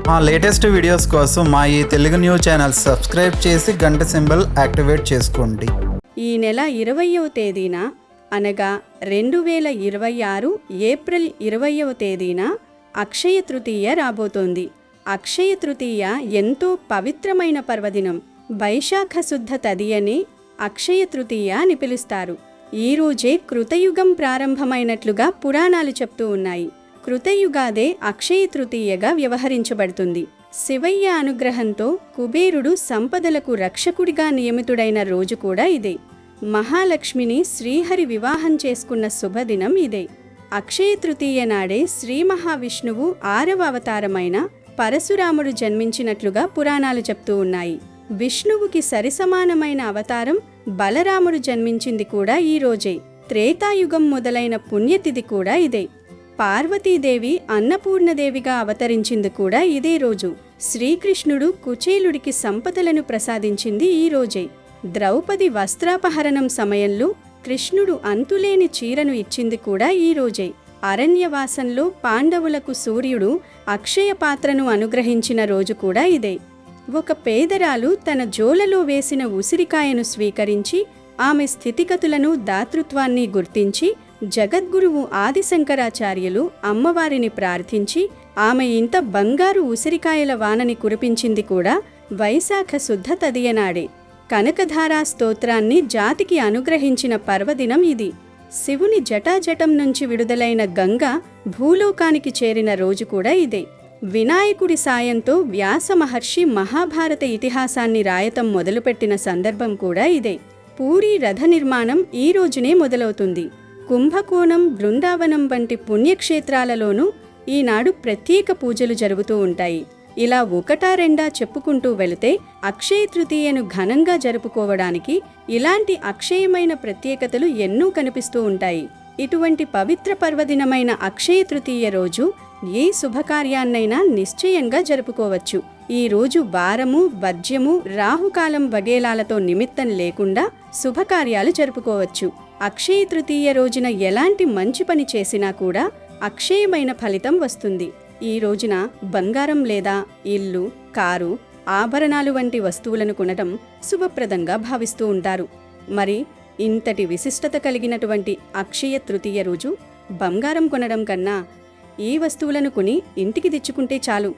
మా latest videos కోసం మా ఈ తెలుగు న్యూస్ ఛానల్ సబ్స్క్రైబ్ చేసి గంట సింబల్ యాక్టివేట్ చేసుకోండి. ఈ నెల 20వ తేదీన అనగా 2026 ఏప్రిల్ 20వ తేదీన అక్షయ తృతీయ రాబోతోంది. అక్షయ తృతీయ ఎంతో పవిత్రమైన పర్వదినం. వైశాఖ శుద్ధ తదియని అక్షయ తృతీయ అని పిలుస్తారు. ఈ రోజే కృతయుగం ప్రారంభమైనట్లుగా పురాణాలు చెప్తూ ఉన్నాయి. కృతయుగాదే అక్షయ తృతీయగా వ్యవహరించబడుతుంది. శివయ్య అనుగ్రహంతో కుబేరుడు సంపదలకు రక్షకుడిగా నియమితుడైన రోజు కూడా ఇదే. మహాలక్ష్మిని శ్రీహరి వివాహం చేసుకున్న శుభదినం ఇదే. అక్షయ తృతీయ నాడే శ్రీ మహావిష్ణువు 6వ అవతారమైన పరశురాముడు జన్మించినట్లుగా పురాణాలు చెప్తూ ఉన్నాయి. విష్ణువుకి సరిసమానమైన అవతారం బలరాముడు జన్మించింది కూడా ఈ రోజే. త్రేతాయుగం మొదలైన పుణ్యతిథి కూడా ఇదే. పార్వతీదేవి అన్నపూర్ణదేవిగా అవతరించింది కూడా ఇదే రోజు. శ్రీకృష్ణుడు కుచేలుడికి సంపదలను ప్రసాదించింది ఈ రోజే. ద్రౌపది వస్త్రాపహరణం సమయంలో కృష్ణుడు అంతులేని చీరను ఇచ్చింది కూడా ఈ రోజే. అరణ్యవాసంలో పాండవులకు సూర్యుడు అక్షయ పాత్రను అనుగ్రహించిన రోజు కూడా ఇదే. ఒక పేదరాలు తన జోలలో వేసిన ఉసిరికాయను స్వీకరించి ఆమె స్థితిగతులను దాతృత్వాన్ని గుర్తించి జగద్గురువు ఆదిశంకరాచార్యులు అమ్మవారిని ప్రార్థించి ఆమె ఇంత బంగారు ఉసిరికాయల వానని కురిపించింది కూడా వైశాఖ శుద్ధ తదియనాడే. కనకధారా స్తోత్రాన్ని జాతికి అనుగ్రహించిన పర్వదినం ఇది. శివుని జటాజటం నుంచి విడుదలైన గంగ భూలోకానికి చేరిన రోజు కూడా ఇదే. వినాయకుడి సాయంతో వ్యాస మహర్షి మహాభారత ఇతిహాసాన్ని రాయటం మొదలుపెట్టిన సందర్భం కూడా ఇదే. పూరీ రథ నిర్మాణం ఈ రోజునే మొదలవుతుంది. కుంభకోణం, బృందావనం వంటి పుణ్యక్షేత్రాలలోనూ ఈనాడు ప్రత్యేక పూజలు జరుగుతూ ఉంటాయి. ఇలా ఒకటా రెండా చెప్పుకుంటూ వెళితే అక్షయ తృతీయను ఘనంగా జరుపుకోవడానికి ఇలాంటి అక్షయమైన ప్రత్యేకతలు ఎన్నో కనిపిస్తూ ఉంటాయి. ఇటువంటి పవిత్ర పర్వదినమైన అక్షయ తృతీయ రోజు ఏ శుభకార్యాన్నైనా నిశ్చయంగా జరుపుకోవచ్చు. ఈ రోజు వారము, వజ్యము, రాహుకాలం వగేలాలతో నిమిత్తం లేకుండా శుభకార్యాలు జరుపుకోవచ్చు. అక్షయ తృతీయ రోజున ఎలాంటి మంచి పని చేసినా కూడా అక్షయమైన ఫలితం వస్తుంది. ఈ రోజున బంగారం లేదా ఇల్లు, కారు, ఆభరణాలు వంటి వస్తువులను కొనడం శుభప్రదంగా భావిస్తూ ఉంటారు. మరి ఇంతటి విశిష్టత కలిగినటువంటి అక్షయ తృతీయ రోజు బంగారం కొనడం కన్నా ఈ వస్తువులను కొని ఇంటికి తెచ్చుకుంటే చాలు.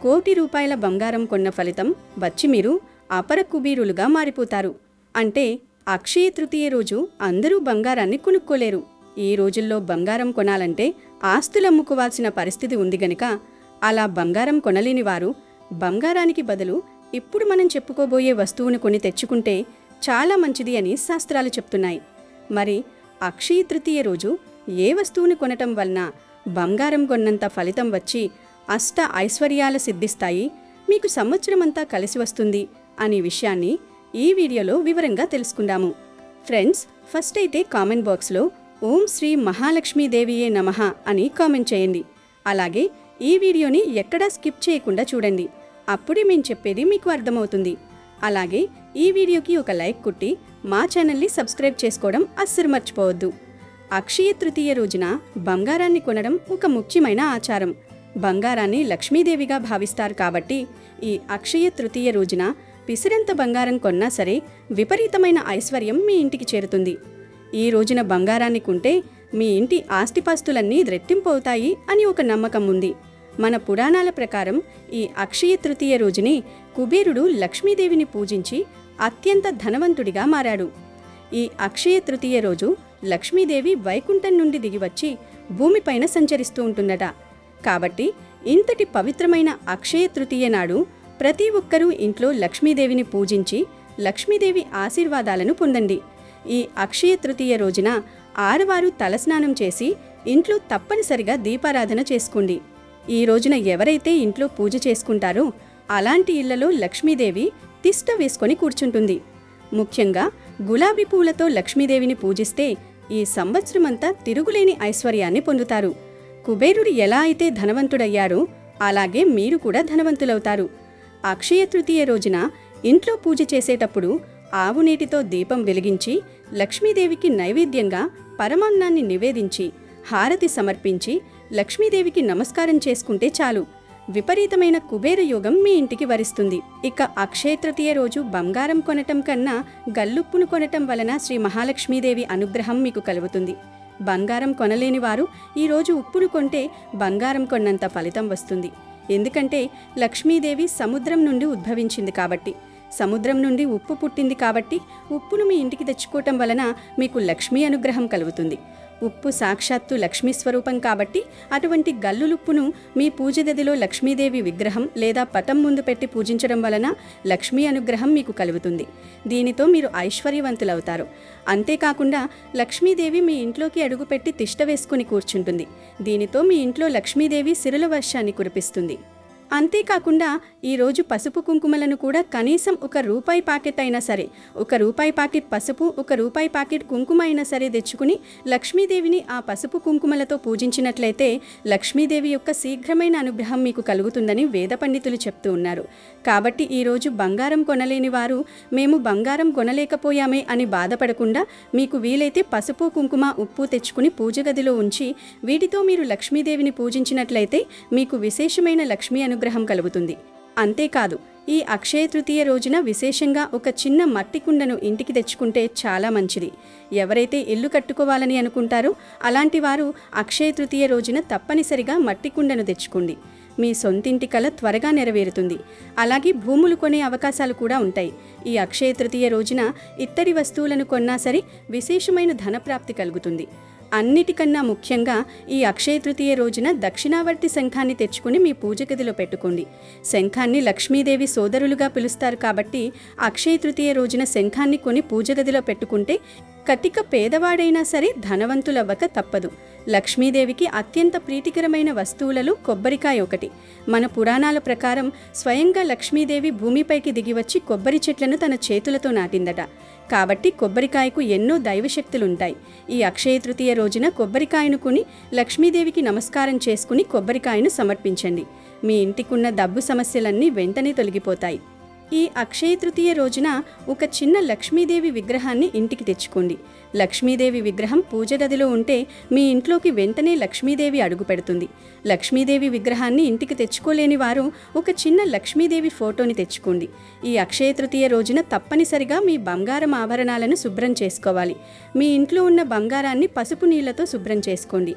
₹1,00,00,000 బంగారం కొన్న ఫలితం వచ్చి మీరు అపర కుబీరులుగా మారిపోతారు. అంటే అక్షయ తృతీయ రోజు అందరూ బంగారాన్ని కొనుక్కోలేరు. ఈ రోజుల్లో బంగారం కొనాలంటే ఆస్తులు అమ్ముకోవాల్సిన పరిస్థితి ఉంది గనుక అలా బంగారం కొనలేని వారు బంగారానికి బదులు ఇప్పుడు మనం చెప్పుకోబోయే వస్తువును కొని తెచ్చుకుంటే చాలా మంచిది అని శాస్త్రాలు చెప్తున్నాయి. మరి అక్షయ తృతీయ రోజు ఏ వస్తువును కొనటం వలన బంగారం కొన్నంత ఫలితం వచ్చి అష్ట ఐశ్వర్యాలు సిద్ధిస్తాయి, మీకు సంవత్సరమంతా కలిసి వస్తుంది అనే విషయాన్ని ఈ వీడియోలో వివరంగా తెలుసుకుందాము. ఫ్రెండ్స్, ఫస్ట్ అయితే కామెంట్ బాక్స్లో ఓం శ్రీ మహాలక్ష్మీదేవియే నమః అని కామెంట్ చేయండి. అలాగే ఈ వీడియోని ఎక్కడా స్కిప్ చేయకుండా చూడండి. అప్పుడే మేము చెప్పేది మీకు అర్థమవుతుంది. అలాగే ఈ వీడియోకి ఒక లైక్ కొట్టి మా ఛానల్ని సబ్స్క్రైబ్ చేసుకోవడం అస్సలు మర్చిపోవద్దు. అక్షయ తృతీయ రోజున బంగారాన్ని కొనడం ఒక ముఖ్యమైన ఆచారం. బంగారాన్ని లక్ష్మీదేవిగా భావిస్తారు కాబట్టి ఈ అక్షయ తృతీయ రోజున పిసిరంత బంగారం కొన్నా సరే విపరీతమైన ఐశ్వర్యం మీ ఇంటికి చేరుతుంది. ఈ రోజున బంగారాన్ని కొంటే మీ ఇంటి ఆస్తిపాస్తులన్నీ రెట్టింపు అవుతాయి అని ఒక నమ్మకం ఉంది. మన పురాణాల ప్రకారం ఈ అక్షయ తృతీయ రోజుని కుబేరుడు లక్ష్మీదేవిని పూజించి అత్యంత ధనవంతుడిగా మారాడు. ఈ అక్షయ తృతీయ రోజు లక్ష్మీదేవి వైకుంఠం నుండి దిగివచ్చి భూమిపైన సంచరిస్తూ ఉంటుందట. కాబట్టి ఇంతటి పవిత్రమైన అక్షయ తృతీయ నాడు ప్రతి ఒక్కరూ ఇంట్లో లక్ష్మీదేవిని పూజించి లక్ష్మీదేవి ఆశీర్వాదాలను పొందండి. ఈ అక్షయ తృతీయ రోజున ఆడవారు తలస్నానం చేసి ఇంట్లో తప్పనిసరిగా దీపారాధన చేసుకోండి. ఈ రోజున ఎవరైతే ఇంట్లో పూజ చేసుకుంటారో అలాంటి ఇళ్లలో లక్ష్మీదేవి తిష్ట వేసుకొని కూర్చుంటుంది. ముఖ్యంగా గులాబీ పూలతో లక్ష్మీదేవిని పూజిస్తే ఈ సంవత్సరమంతా తిరుగులేని ఐశ్వర్యాన్ని పొందుతారు. కుబేరుడు ఎలా అయితే ధనవంతుడయ్యారో అలాగే మీరు కూడా ధనవంతులవుతారు. అక్షయ తృతీయ రోజున ఇంట్లో పూజ చేసేటప్పుడు ఆవు నీటితో దీపం వెలిగించి లక్ష్మీదేవికి నైవేద్యంగా పరమాన్నాన్ని నివేదించి హారతి సమర్పించి లక్ష్మీదేవికి నమస్కారం చేసుకుంటే చాలు. విపరీతమైన కుబేర యోగం మీ ఇంటికి వరిస్తుంది. ఇక అక్షయ తృతీయ రోజు బంగారం కొనటం కన్నా గల్లుప్పును కొనటం వలన శ్రీ మహాలక్ష్మీదేవి అనుగ్రహం మీకు కలుగుతుంది. బంగారం కొనలేని వారు ఈరోజు ఉప్పును కొంటే బంగారం కొన్నంత ఫలితం వస్తుంది. ఎందుకంటే లక్ష్మీదేవి సముద్రం నుండి ఉద్భవించింది కాబట్టి, సముద్రం నుండి ఉప్పు పుట్టింది కాబట్టి ఉప్పును మీ ఇంటికి తెచ్చుకోవటం వలన మీకు లక్ష్మీ అనుగ్రహం కలుగుతుంది. ఉప్పు సాక్షాత్తు లక్ష్మీ స్వరూపం కాబట్టి అటువంటి గల్లులుప్పును మీ పూజ గదిలో లక్ష్మీదేవి విగ్రహం లేదా పటం ముందు పెట్టి పూజించడం వలన లక్ష్మీ అనుగ్రహం మీకు కలుగుతుంది. దీనితో మీరు ఐశ్వర్యవంతులవుతారు. అంతేకాకుండా లక్ష్మీదేవి మీ ఇంట్లోకి అడుగుపెట్టి తిష్ట వేసుకుని కూర్చుంటుంది. దీనితో మీ ఇంట్లో లక్ష్మీదేవి సిరుల వర్షాన్ని కురిపిస్తుంది. అంతేకాకుండా ఈరోజు పసుపు కుంకుమలను కూడా కనీసం ₹1 ప్యాకెట్ అయినా సరే, ₹1 ప్యాకెట్ పసుపు, ₹1 ప్యాకెట్ కుంకుమ అయినా సరే తెచ్చుకుని లక్ష్మీదేవిని ఆ పసుపు కుంకుమలతో పూజించినట్లయితే లక్ష్మీదేవి యొక్క శీఘ్రమైన అనుగ్రహం మీకు కలుగుతుందని వేద పండితులు చెప్తూ ఉన్నారు. కాబట్టి ఈరోజు బంగారం కొనలేని వారు మేము బంగారం కొనలేకపోయామే అని బాధపడకుండా మీకు వీలైతే పసుపు, కుంకుమ, ఉప్పు తెచ్చుకుని పూజ గదిలో ఉంచి వీటితో మీరు లక్ష్మీదేవిని పూజించినట్లయితే మీకు విశేషమైన లక్ష్మీ అనుగ్రహం కలుగుతుంది. అంతేకాదు, ఈ అక్షయ తృతీయ రోజున విశేషంగా ఒక చిన్న మట్టి కుండను ఇంటికి తెచ్చుకుంటే చాలా మంచిది. ఎవరైతే ఇల్లు కట్టుకోవాలని అనుకుంటారో అలాంటి వారు అక్షయ తృతీయ రోజున తప్పనిసరిగా మట్టి కుండను తెచ్చుకోండి. మీ సొంతింటి కల త్వరగా నెరవేరుతుంది. అలాగే భూములు కొనే అవకాశాలు కూడా ఉంటాయి. ఈ అక్షయ తృతీయ రోజున ఇత్తడి వస్తువులను కొన్నా సరే విశేషమైన ధనప్రాప్తి కలుగుతుంది. అన్నిటికన్నా ముఖ్యంగా ఈ అక్షయ తృతీయ రోజున దక్షిణావర్తి శంఖాన్ని తెచ్చుకుని మీ పూజ గదిలో పెట్టుకోండి. శంఖాన్ని లక్ష్మీదేవి సోదరులుగా పిలుస్తారు కాబట్టి అక్షయ తృతీయ రోజున శంఖాన్ని కొని పూజ గదిలో పెట్టుకుంటే కటిక పేదవాడైనా సరే ధనవంతులవ్వక తప్పదు. లక్ష్మీదేవికి అత్యంత ప్రీతికరమైన వస్తువులలో కొబ్బరికాయ ఒకటి. మన పురాణాల ప్రకారం స్వయంగా లక్ష్మీదేవి భూమిపైకి దిగివచ్చి కొబ్బరి చెట్లను తన చేతులతో నాటిందట. కాబట్టి కొబ్బరికాయకు ఎన్నో దైవశక్తులుంటాయి. ఈ అక్షయ తృతీయ రోజున కొబ్బరికాయను కొని లక్ష్మీదేవికి నమస్కారం చేసుకుని కొబ్బరికాయను సమర్పించండి. మీ ఇంటికున్న డబ్బు సమస్యలన్నీ వెంటనే తొలగిపోతాయి. ఈ అక్షయ తృతీయ రోజున ఒక చిన్న లక్ష్మీదేవి విగ్రహాన్ని ఇంటికి తెచ్చుకోండి. లక్ష్మీదేవి విగ్రహం పూజ గదిలో ఉంటే మీ ఇంట్లోకి వెంటనే లక్ష్మీదేవి అడుగు పెడుతుంది. లక్ష్మీదేవి విగ్రహాన్ని ఇంటికి తెచ్చుకోలేని వారు ఒక చిన్న లక్ష్మీదేవి ఫోటోని తెచ్చుకోండి. ఈ అక్షయ తృతీయ రోజున తప్పనిసరిగా మీ బంగారం ఆభరణాలను శుభ్రం చేసుకోవాలి. మీ ఇంట్లో ఉన్న బంగారాన్ని పసుపు నీళ్లతో శుభ్రం చేసుకోండి.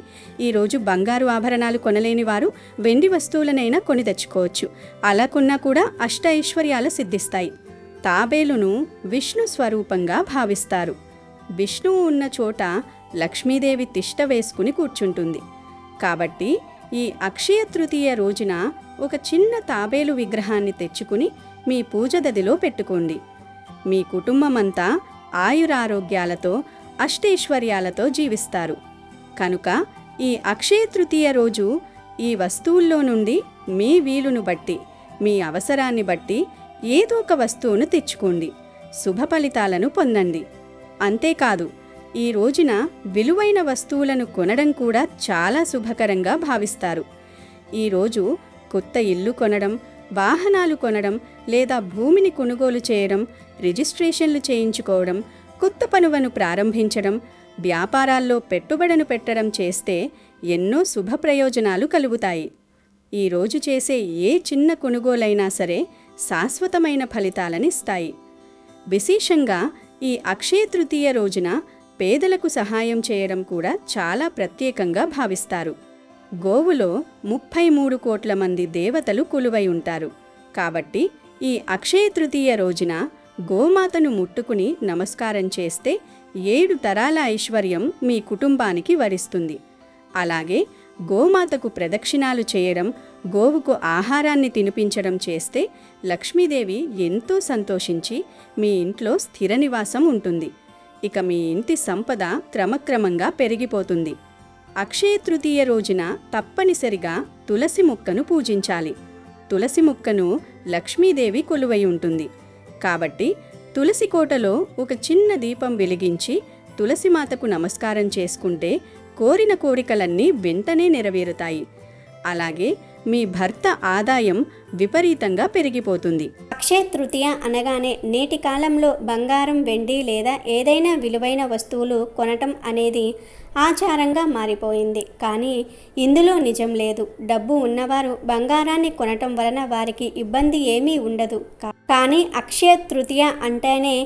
ఈరోజు బంగారు ఆభరణాలు కొనలేని వారు వెండి వస్తువులనైనా కొని తెచ్చుకోవచ్చు. అలా కొన్నా కూడా అష్ట ఐశ్వర్యాల సిద్ధిస్తాయి. తాబేలును విష్ణు స్వరూపంగా భావిస్తారు. విష్ణువు ఉన్న చోట లక్ష్మీదేవి తిష్ట వేసుకుని కూర్చుంటుంది. కాబట్టి ఈ అక్షయ తృతీయ రోజున ఒక చిన్న తాబేలు విగ్రహాన్ని తెచ్చుకుని మీ పూజ గదిలో పెట్టుకోండి. మీ కుటుంబమంతా ఆయురారోగ్యాలతో అష్టైశ్వర్యాలతో జీవిస్తారు. కనుక ఈ అక్షయ తృతీయ రోజు ఈ వస్తువుల్లో నుండి మీ వీలును బట్టి, మీ అవసరాన్ని బట్టి ఏదో ఒక వస్తువును తెచ్చుకోండి. శుభ ఫలితాలను పొందండి. అంతేకాదు, ఈ రోజున విలువైన వస్తువులను కొనడం కూడా చాలా శుభకరంగా భావిస్తారు. ఈరోజు కొత్త ఇల్లు కొనడం, వాహనాలు కొనడం లేదా భూమిని కొనుగోలు చేయడం, రిజిస్ట్రేషన్లు చేయించుకోవడం, కొత్త పనులను ప్రారంభించడం, వ్యాపారాల్లో పెట్టుబడులను పెట్టడం చేస్తే ఎన్నో శుభ ప్రయోజనాలు కలుగుతాయి. ఈరోజు చేసే ఏ చిన్న కొనుగోలైనా సరే శాశ్వతమైన ఫలితాలనిస్తాయి. విశేషంగా ఈ అక్షయ తృతీయ రోజున పేదలకు సహాయం చేయడం కూడా చాలా ప్రత్యేకంగా భావిస్తారు. గోవులో 33 కోట్ల మంది దేవతలు కొలువై ఉంటారు. కాబట్టి ఈ అక్షయ తృతీయ రోజున గోమాతను ముట్టుకుని నమస్కారం చేస్తే 7 తరాల ఐశ్వర్యం మీ కుటుంబానికి వరిస్తుంది. అలాగే గోమాతకు ప్రదక్షిణాలు చేయడం, గోవుకు ఆహారాన్ని తినిపించడం చేస్తే లక్ష్మీదేవి ఎంతో సంతోషించి మీ ఇంట్లో స్థిర నివాసం ఉంటుంది. ఇక మీ ఇంటి సంపద క్రమక్రమంగా పెరిగిపోతుంది. అక్షయ తృతీయ రోజున తప్పనిసరిగా తులసి మొక్కను పూజించాలి. తులసి మొక్కను లక్ష్మీదేవి కొలువై ఉంటుంది. కాబట్టి తులసి కోటలో ఒక చిన్న దీపం వెలిగించి తులసిమాతకు నమస్కారం చేసుకుంటే కోరిన కోరికలన్నీ వెంటనే నెరవేరుతాయి. అలాగే మీ భర్త ఆదాయం విపరీతంగా పెరిగిపోతుంది. అక్షయ తృతీయ అనగానే నేటి కాలంలో బంగారం, వెండి లేదా ఏదైనా విలువైన వస్తువులు కొనటం అనేది ఆచారంగా మారిపోయింది. కానీ ఇందులో నిజం లేదు. డబ్బు ఉన్నవారు బంగారాన్ని కొనటం వలన వారికి ఇబ్బంది ఏమీ ఉండదు. కానీ అక్షయ తృతీయ అంటేనే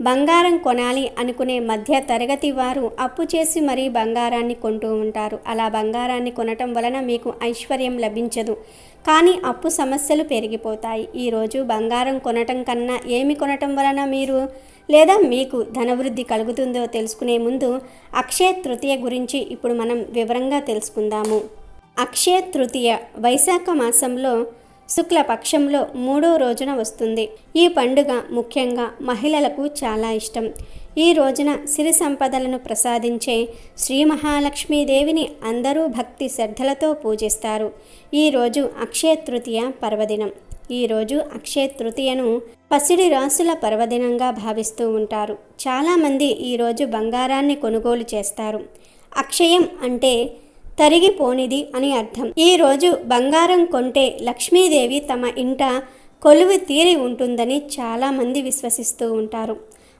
బంగారం కొనాలి అనుకునే మధ్య తరగతి వారు అప్పు చేసి మరీ బంగారాన్ని కొంటూ ఉంటారు. అలా బంగారాన్ని కొనటం వలన మీకు ఐశ్వర్యం లభించదు, కానీ అప్పు సమస్యలు పెరిగిపోతాయి. ఈరోజు బంగారం కొనటం కన్నా ఏమి కొనటం వలన మీరు లేదా మీకు ధనవృద్ధి కలుగుతుందో తెలుసుకునే ముందు అక్షయ తృతీయ గురించి ఇప్పుడు మనం వివరంగా తెలుసుకుందాము. అక్షయ తృతీయ వైశాఖ మాసంలో శుక్లపక్షంలో 3వ రోజున వస్తుంది. ఈ పండుగ ముఖ్యంగా మహిళలకు చాలా ఇష్టం. ఈ రోజున సిరి సంపదలను ప్రసాదించే శ్రీ మహాలక్ష్మీదేవిని అందరూ భక్తి శ్రద్ధలతో పూజిస్తారు. ఈరోజు అక్షయ తృతీయ పర్వదినం. ఈరోజు అక్షయ తృతీయను పసిడి రాసుల పర్వదినంగా భావిస్తూ ఉంటారు. చాలామంది ఈరోజు బంగారాన్ని కొనుగోలు చేస్తారు. అక్షయం అంటే తరిగిపోనిది అని అర్థం. ఈరోజు బంగారం కొంటే లక్ష్మీదేవి తమ ఇంట కొలువు తీరి ఉంటుందని చాలామంది విశ్వసిస్తూ ఉంటారు.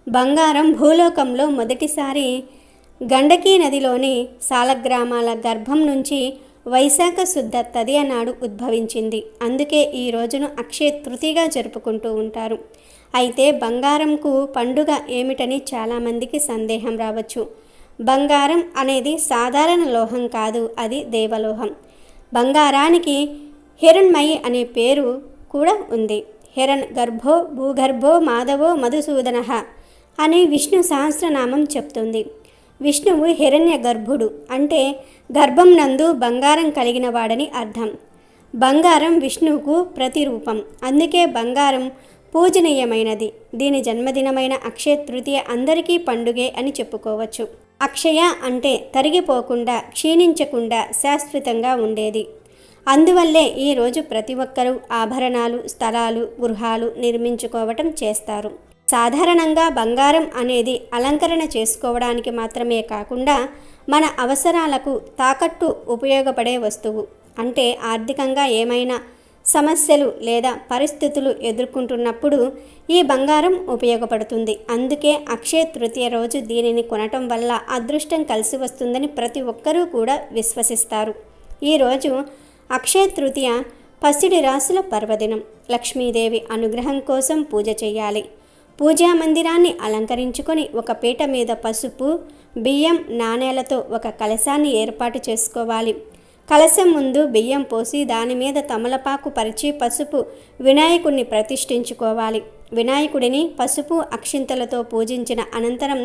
బంగారం భూలోకంలో మొదటిసారి గండకీ నదిలోని సాలగ్రామాల గర్భం నుంచి వైశాఖ శుద్ధ తదియ నాడు ఉద్భవించింది. అందుకే ఈ రోజును అక్షయ తృతీయగా జరుపుకుంటూ ఉంటారు. అయితే బంగారంకు పండుగ ఏమిటని చాలామందికి సందేహం రావచ్చు. బంగారం అనేది సాధారణ లోహం కాదు, అది దేవలోహం. బంగారానికి హిరణ్మయి అనే పేరు కూడా ఉంది. హిరణ్ గర్భో భూగర్భో మాధవో మధుసూదన అని విష్ణు సహస్రనామం చెప్తుంది. విష్ణువు హిరణ్య గర్భుడు అంటే గర్భం నందు బంగారం కలిగిన వాడని అర్థం. బంగారం విష్ణువుకు ప్రతిరూపం. అందుకే బంగారం పూజనీయమైనది. దీని జన్మదినమైన అక్షయ తృతీయ అందరికీ పండుగే అని చెప్పుకోవచ్చు. అక్షయ అంటే తరిగిపోకుండా, క్షీణించకుండా శాశ్వతంగా ఉండేది. అందువల్లే ఈరోజు ప్రతి ఒక్కరూ ఆభరణాలు, స్థలాలు, గృహాలు నిర్మించుకోవటం చేస్తారు. సాధారణంగా బంగారం అనేది అలంకరణ చేసుకోవడానికి మాత్రమే కాకుండా మన అవసరాలకు తాకట్టు ఉపయోగపడే వస్తువు. అంటే ఆర్థికంగా ఏమైనా సమస్యలు లేదా పరిస్థితులు ఎదుర్కొంటున్నప్పుడు ఈ బంగారం ఉపయోగపడుతుంది. అందుకే అక్షయ తృతీయ రోజు దీనిని కొనటం వల్ల అదృష్టం కలిసి వస్తుందని ప్రతి ఒక్కరూ కూడా విశ్వసిస్తారు. ఈరోజు అక్షయ తృతీయ పసిడి రాసుల పర్వదినం. లక్ష్మీదేవి అనుగ్రహం కోసం పూజ చేయాలి. పూజా మందిరాన్ని అలంకరించుకొని ఒక పీట మీద పసుపు, బియ్యం, నాణేలతో ఒక కలశాన్ని ఏర్పాటు చేసుకోవాలి. కలశం ముందు బియ్యం పోసి దాని మీద తమలపాకు పరిచి పసుపు వినాయకుడిని ప్రతిష్ఠించుకోవాలి. వినాయకుడిని పసుపు అక్షింతలతో పూజించిన అనంతరం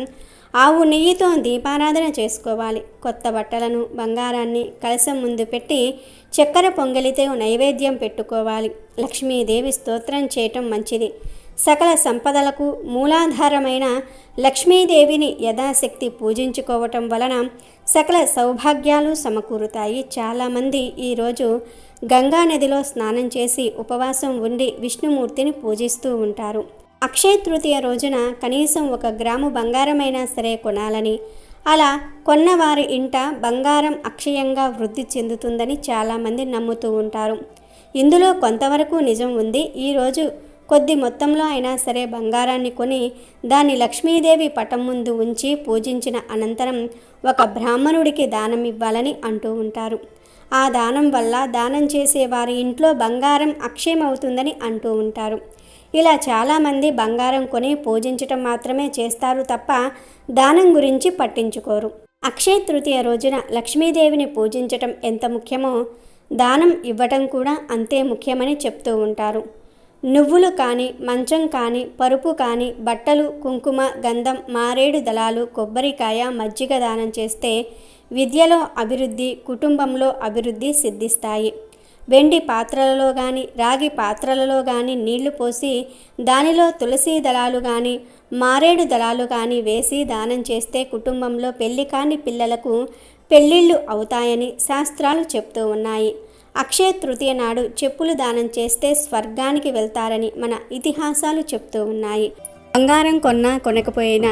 ఆవు నెయ్యితో దీపారాధన చేసుకోవాలి. కొత్త బట్టలను, బంగారాన్ని కలశం ముందు పెట్టి చక్కెర పొంగలితో నైవేద్యం పెట్టుకోవాలి. లక్ష్మీదేవి స్తోత్రం చేయటం మంచిది. సకల సంపదలకు మూలాధారమైన లక్ష్మీదేవిని యథాశక్తి పూజించుకోవటం వలన సకల సౌభాగ్యాలు సమకూరుతాయి. చాలామంది ఈరోజు గంగా నదిలో స్నానం చేసి ఉపవాసం ఉండి విష్ణుమూర్తిని పూజిస్తూ ఉంటారు. అక్షయ తృతీయ రోజున కనీసం 1 గ్రాము బంగారమైనా సరే కొనాలని, అలా కొన్నవారి ఇంట బంగారం అక్షయంగా వృద్ధి చెందుతుందని చాలామంది నమ్ముతూ ఉంటారు. ఇందులో కొంతవరకు నిజం ఉంది. ఈరోజు కొద్ది మొత్తంలో అయినా సరే బంగారాన్ని కొని దాన్ని లక్ష్మీదేవి పటం ముందు ఉంచి పూజించిన అనంతరం ఒక బ్రాహ్మణుడికి దానం ఇవ్వాలని అంటూ ఉంటారు. ఆ దానం వల్ల దానం చేసే వారి ఇంట్లో బంగారం అక్షయమవుతుందని అంటూ ఉంటారు. ఇలా చాలామంది బంగారం కొని పూజించటం మాత్రమే చేస్తారు తప్ప దానం గురించి పట్టించుకోరు. అక్షయ తృతీయ రోజున లక్ష్మీదేవిని పూజించటం ఎంత ముఖ్యమో దానం ఇవ్వటం కూడా అంతే ముఖ్యమని చెప్తూ ఉంటారు. నువ్వులు కానీ, మంచం కానీ, పరుపు కానీ, బట్టలు, కుంకుమ, గంధం, మారేడు దళాలు, కొబ్బరికాయ, మజ్జిగ దానం చేస్తే విద్యలో అభివృద్ధి, కుటుంబంలో అభివృద్ధి సిద్ధిస్తాయి. వెండి పాత్రలలో కానీ, రాగి పాత్రలలో కానీ నీళ్లు పోసి దానిలో తులసి దళాలు కానీ, మారేడు దళాలు కానీ వేసి దానం చేస్తే కుటుంబంలో పెళ్లి కాని పిల్లలకు పెళ్ళిళ్ళు అవుతాయని శాస్త్రాలు చెప్తూ ఉన్నాయి. అక్షయ తృతీయ నాడు చెప్పులు దానం చేస్తే స్వర్గానికి వెళ్తారని మన ఇతిహాసాలు చెప్తూ ఉన్నాయి. బంగారం కొన్నా కొనకపోయినా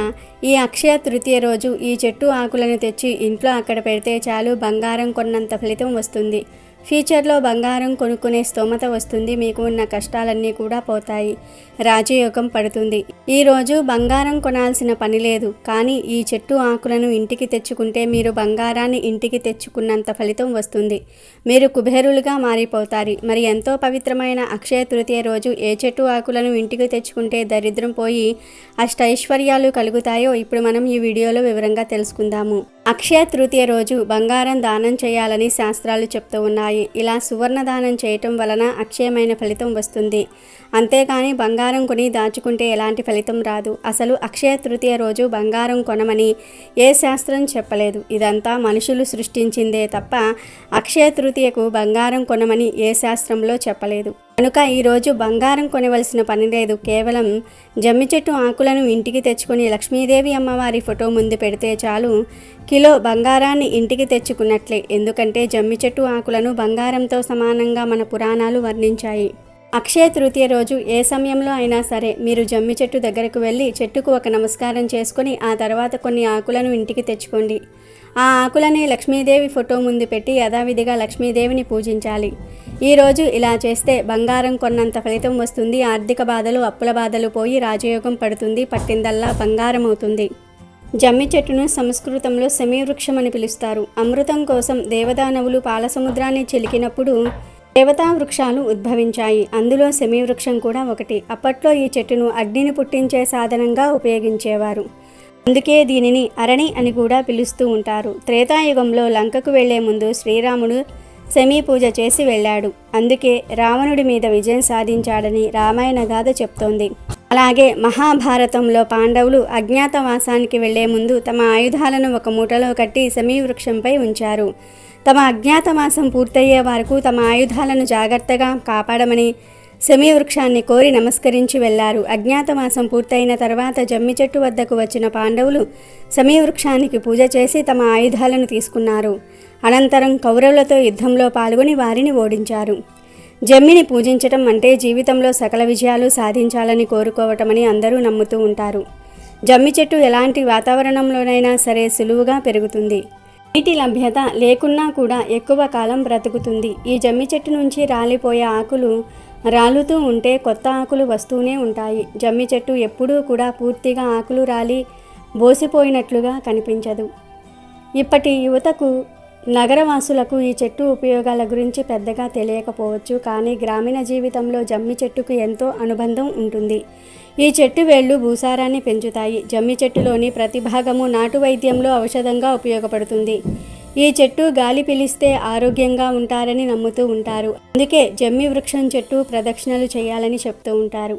ఈ అక్షయ తృతీయ రోజు ఈ చెట్టు ఆకులను తెచ్చి ఇంట్లో అక్కడ పెడితే చాలు బంగారం కొన్నంత ఫలితం వస్తుంది. ఫ్యూచర్లో బంగారం కొనుక్కునే స్తోమత వస్తుంది. మీకు ఉన్న కష్టాలన్నీ కూడా పోతాయి. రాజయోగం పడుతుంది. ఈరోజు బంగారం కొనాల్సిన పని లేదు. కానీ ఈ చెట్టు ఆకులను ఇంటికి తెచ్చుకుంటే మీరు బంగారాన్ని ఇంటికి తెచ్చుకున్నంత ఫలితం వస్తుంది. మీరు కుబేరులుగా మారిపోతారు. మరి ఎంతో పవిత్రమైన అక్షయ తృతీయ రోజు ఏ చెట్టు ఆకులను ఇంటికి తెచ్చుకుంటే దరిద్రం పోయి అష్టైశ్వర్యాలు కలుగుతాయో ఇప్పుడు మనం ఈ వీడియోలో వివరంగా తెలుసుకుందాము. అక్షయ తృతీయ రోజు బంగారం దానం చేయాలని శాస్త్రాలు చెప్తూ ఉన్నాయి. ఇలా సువర్ణ దానం చేయటం వలన అక్షయమైన ఫలితం వస్తుంది. అంతేకాని బంగారం కొని దాచుకుంటే ఎలాంటి ఫలితం రాదు. అసలు అక్షయ తృతీయ రోజు బంగారం కొనమని ఏ శాస్త్రం చెప్పలేదు. ఇదంతా మనుషులు సృష్టించిందే తప్ప అక్షయ తృతీయకు బంగారం కొనమని ఏ శాస్త్రంలో చెప్పలేదు. కనుక ఈరోజు బంగారం కొనవలసిన పని లేదు. కేవలం జమ్మి చెట్టు ఆకులను ఇంటికి తెచ్చుకొని లక్ష్మీదేవి అమ్మవారి ఫోటో ముందు పెడితే చాలు కిలో బంగారాన్ని ఇంటికి తెచ్చుకున్నట్లే. ఎందుకంటే జమ్మి చెట్టు ఆకులను బంగారంతో సమానంగా మన పురాణాలు వర్ణించాయి. అక్షయ తృతీయ రోజు ఏ సమయంలో అయినా సరే మీరు జమ్మి చెట్టు దగ్గరకు వెళ్ళి చెట్టుకు ఒక నమస్కారం చేసుకొని ఆ తర్వాత కొన్ని ఆకులను ఇంటికి తెచ్చుకోండి. ఆ ఆకులని లక్ష్మీదేవి ఫోటో ముందు పెట్టి యథావిధిగా లక్ష్మీదేవిని పూజించాలి. ఈరోజు ఇలా చేస్తే బంగారం కొన్నంత ఫలితం వస్తుంది. ఆర్థిక బాధలు అప్పుల బాధలు పోయి రాజయోగం పడుతుంది. పట్టిందల్లా బంగారం అవుతుంది. జమ్మి చెట్టును సంస్కృతంలో శమీవృక్షం అని పిలుస్తారు. అమృతం కోసం దేవదానవులు పాల సముద్రాన్ని చిలికినప్పుడు దేవతా వృక్షాలు ఉద్భవించాయి. అందులో శమీవృక్షం కూడా ఒకటి. అప్పట్లో ఈ చెట్టును అగ్నిని పుట్టించే సాధనంగా ఉపయోగించేవారు. అందుకే దీనిని అరణి అని కూడా పిలుస్తూ ఉంటారు. త్రేతాయుగంలో లంకకు వెళ్లే ముందు శ్రీరాముడు శమీ పూజ చేసి వెళ్ళాడు. అందుకే రావణుడి మీద విజయం సాధించాడని రామాయణ గాథ చెప్తోంది. అలాగే మహాభారతంలో పాండవులు అజ్ఞాతవాసానికి వెళ్లే ముందు తమ ఆయుధాలను ఒక మూటలో కట్టి శమీ వృక్షంపై ఉంచారు. తమ అజ్ఞాతవాసం పూర్తయ్యే వరకు తమ ఆయుధాలను జాగ్రత్తగా కాపాడమని శమీ వృక్షాన్ని కోరి నమస్కరించి వెళ్లారు. అజ్ఞాతవాసం పూర్తయిన తర్వాత జమ్మి చెట్టు వద్దకు వచ్చిన పాండవులు శమీ వృక్షానికి పూజ చేసి తమ ఆయుధాలను తీసుకున్నారు. అనంతరం కౌరవులతో యుద్ధంలో పాల్గొని వారిని ఓడించారు. జమ్మిని పూజించటం అంటే జీవితంలో సకల విజయాలు సాధించాలని కోరుకోవటమని అందరూ నమ్ముతూ ఉంటారు. జమ్మి చెట్టు ఎలాంటి వాతావరణంలోనైనా సరే సులువుగా పెరుగుతుంది. నీటి లభ్యత లేకున్నా కూడా ఎక్కువ కాలం బ్రతుకుతుంది. ఈ జమ్మి చెట్టు నుంచి రాలిపోయే ఆకులు రాలుతూ ఉంటే కొత్త ఆకులు వస్తూనే ఉంటాయి. జమ్మి చెట్టు ఎప్పుడూ కూడా పూర్తిగా ఆకులు రాలి బోసిపోయినట్లుగా కనిపించదు. ఇప్పటి యువతకు నగరవాసులకు ఈ చెట్టు ఉపయోగాల గురించి పెద్దగా తెలియకపోవచ్చు. కానీ గ్రామీణ జీవితంలో జమ్మి చెట్టుకు ఎంతో అనుబంధం ఉంటుంది. ఈ చెట్టు వేళ్ళు భూసారాన్ని పెంచుతాయి. జమ్మి చెట్టులోని ప్రతి భాగము నాటు వైద్యంలో ఔషధంగా ఉపయోగపడుతుంది. ఈ చెట్టు గాలి పీలిస్తే ఆరోగ్యంగా ఉంటారని నమ్ముతూ ఉంటారు. అందుకే జమ్మి వృక్షం చెట్టు ప్రదక్షిణలు చేయాలని చెప్తూ ఉంటారు.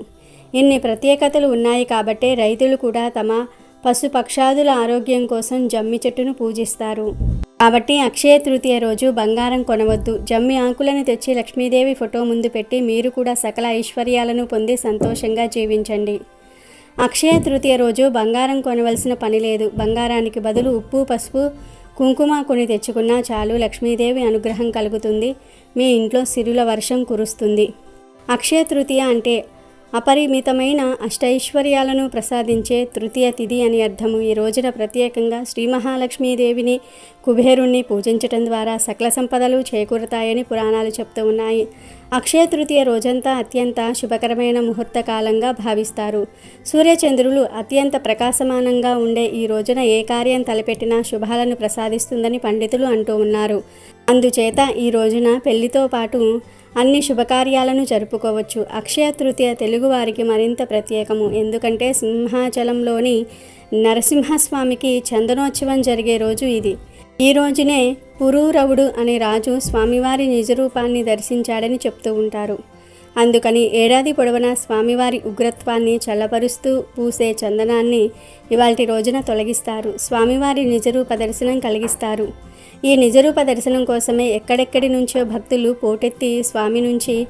ఇన్ని ప్రత్యేకతలు ఉన్నాయి కాబట్టే రైతులు కూడా తమ పశుపక్షాదుల ఆరోగ్యం కోసం జమ్మి చెట్టును పూజిస్తారు. కాబట్టి అక్షయ తృతీయ రోజు బంగారం కొనవద్దు. జమ్మి ఆకులను తెచ్చి లక్ష్మీదేవి ఫోటో ముందు పెట్టి మీరు కూడా సకల ఐశ్వర్యాలను పొంది సంతోషంగా జీవించండి. అక్షయ తృతీయ రోజు బంగారం కొనవలసిన పని లేదు. బంగారానికి బదులు ఉప్పు, పసుపు, కుంకుమ కొని తెచ్చుకున్నా చాలు లక్ష్మీదేవి అనుగ్రహం కలుగుతుంది. మీ ఇంట్లో సిరుల వర్షం కురుస్తుంది. అక్షయ తృతీయ అంటే అపరిమితమైన అష్టైశ్వర్యాలను ప్రసాదించే తృతీయ తిథి అని అర్థము. ఈ రోజున ప్రత్యేకంగా శ్రీ మహాలక్ష్మీదేవిని, కుబేరుణ్ణి పూజించటం ద్వారా సకల సంపదలు చేకూరుతాయని పురాణాలు చెప్తూ ఉన్నాయి. అక్షయ తృతీయ రోజంతా అత్యంత శుభకరమైన ముహూర్త కాలంగా భావిస్తారు. సూర్యచంద్రులు అత్యంత ప్రకాశమానంగా ఉండే ఈ రోజున ఏ కార్యం తలపెట్టినా శుభాలను ప్రసాదిస్తుందని పండితులు అంటూ ఉన్నారు. అందుచేత ఈ రోజున పెళ్లితో పాటు అన్ని శుభకార్యాలను జరుపుకోవచ్చు. అక్షయ తృతీయ తెలుగువారికి మరింత ప్రత్యేకము. ఎందుకంటే సింహాచలంలోని నరసింహస్వామికి చందనోత్సవం జరిగే రోజు ఇది. ఈ రోజునే పురూరవుడు అనే రాజు స్వామివారి నిజరూపాన్ని దర్శించాడని చెప్తూ ఉంటారు. అందుకని ఏడాది పొడవునా స్వామివారి ఉగ్రత్వాన్ని చల్లపరుస్తూ పూసే చందనాన్ని ఇవాల్టి రోజున తొలగిస్తారు. స్వామివారి నిజరూప దర్శనం కలిగిస్తారు. ఈ నిజరూప దర్శనం కోసమే ఎక్కడెక్కడి నుంచో భక్తులు పోటెత్తి స్వామి నుంచి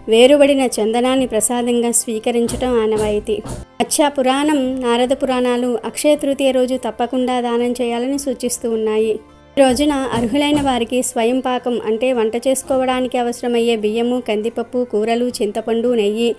వేరుబడిన చందనాన్ని ప్రసాదంగా స్వీకరించడం ఆనవాయితీ. అచ్చా పురాణం, నారద పురాణాలు అక్షయ తృతీయ రోజు తప్పకుండా దానం చేయాలని సూచిస్తూ ఉన్నాయి. ఈ రోజున అర్హులైన వారికి స్వయం పాకం అంటే వంట చేసుకోవడానికి అవసరమయ్యే బియ్యము, కందిపప్పు, కూరలు, చింతపండు, నెయ్యి,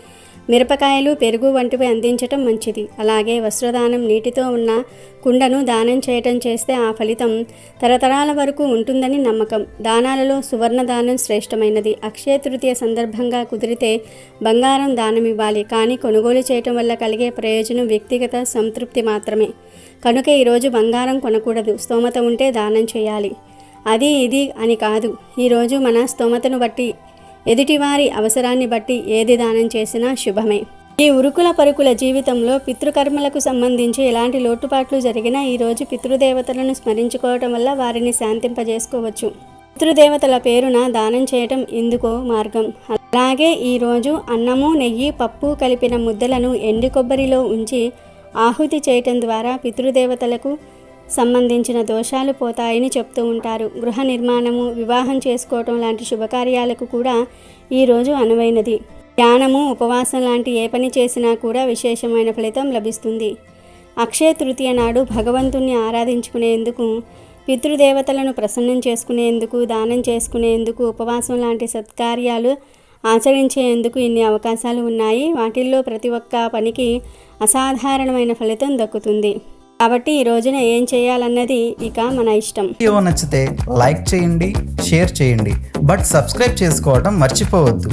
మిరపకాయలు, పెరుగు వంటివి అందించటం మంచిది. అలాగే వస్త్రదానం, నీటితో ఉన్న కుండను దానం చేయటం చేస్తే ఆ ఫలితం తరతరాల వరకు ఉంటుందని నమ్మకం. దానాలలో సువర్ణ దానం శ్రేష్టమైనది. అక్షయ తృతీయ సందర్భంగా కుదిరితే బంగారం దానం ఇవ్వాలి. కానీ కొనుగోలు చేయటం వల్ల కలిగే ప్రయోజనం వ్యక్తిగత సంతృప్తి మాత్రమే. కనుక ఈరోజు బంగారం కొనకూడదు. స్తోమత ఉంటే దానం చేయాలి. అది ఇది అని కాదు. ఈరోజు మన స్తోమతను బట్టి, ఎదుటివారి అవసరాన్ని బట్టి ఏది దానం చేసినా శుభమే. ఈ ఉరుకుల పరుకుల జీవితంలో పితృకర్మలకు సంబంధించి ఎలాంటి లోటుపాట్లు జరిగినా ఈరోజు పితృదేవతలను స్మరించుకోవటం వల్ల వారిని శాంతింపజేసుకోవచ్చు. పితృదేవతల పేరున దానం చేయటం ఇందుకో మార్గం. అలాగే ఈరోజు అన్నము, నెయ్యి, పప్పు కలిపిన ముద్దలను ఎండి కొబ్బరిలో ఉంచి ఆహుతి చేయటం ద్వారా పితృదేవతలకు సంబంధించిన దోషాలు పోతాయని చెప్తూ ఉంటారు. గృహ నిర్మాణము, వివాహం చేసుకోవటం లాంటి శుభకార్యాలకు కూడా ఈరోజు అనువైనది. ధ్యానము, ఉపవాసం లాంటి ఏ పని చేసినా కూడా విశేషమైన ఫలితం లభిస్తుంది. అక్షయ తృతీయ నాడు భగవంతుణ్ణి ఆరాధించుకునేందుకు, పితృదేవతలను ప్రసన్నం చేసుకునేందుకు, దానం చేసుకునేందుకు, ఉపవాసం లాంటి సత్కార్యాలు ఆచరించేందుకు ఇన్ని అవకాశాలు ఉన్నాయి. వాటిల్లో ప్రతి ఒక్క పనికి అసాధారణమైన ఫలితం దక్కుతుంది. కాబట్టి ఈ రోజున ఏం చేయాలన్నది ఇక మన ఇష్టం. వీడియో నచ్చితే లైక్ చేయండి, షేర్ చేయండి, బట్ సబ్స్క్రైబ్ చేసుకోవడం మర్చిపోవద్దు.